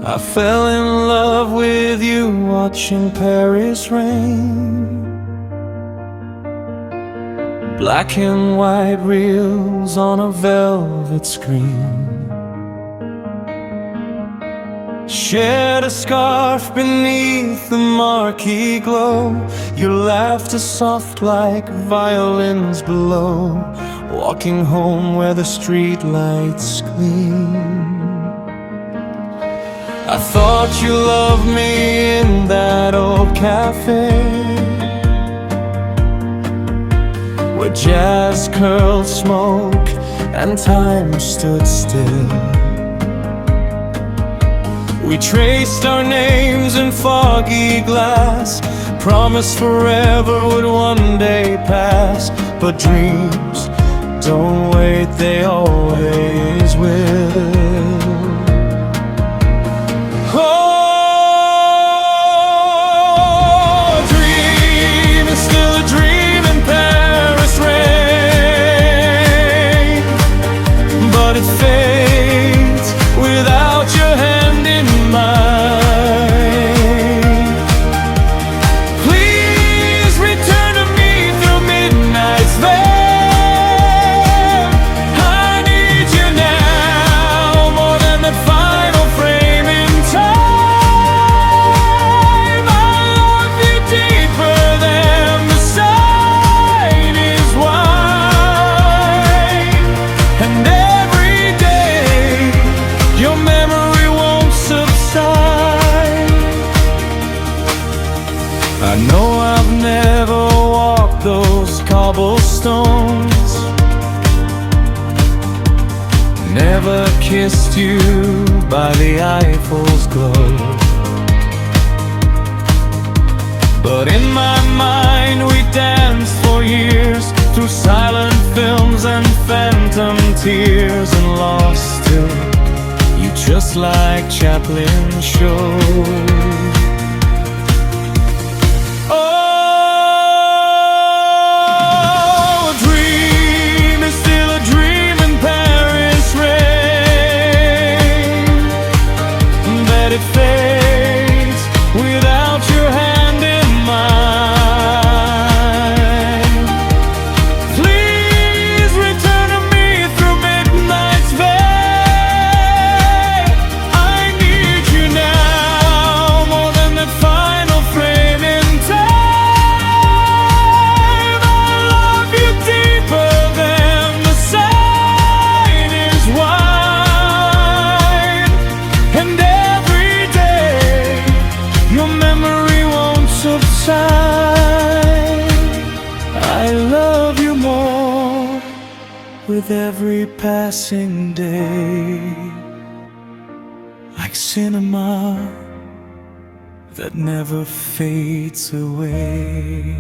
I fell in love with you watching Paris rain. Black and white reels on a velvet screen. Shared a scarf beneath the marquee glow. Your laughter soft like violins below. Walking home where the street lights gleam. I thought you loved me in that old cafe, where jazz curled smoke and time stood still. We traced our names in foggy glass, promised forever would one day pass. But dreams don't wait, they always will. But it fades without your hand in mine. Please return to me through midnight's veil. I need you now more than that final frame in time. I love you deeper than the sign is wide. And your memory won't subside. I know I've never walked those cobblestones, never kissed you by the Eiffel's glow. But in my mind we danced for years through silent films and phantom tears, and lost till just like Chaplin showed. Oh, a dream is still a dream in Paris rain. That it fades without your hand in mine. Please return to me through midnight's veil. I love you more with every passing day, like cinema that never fades away.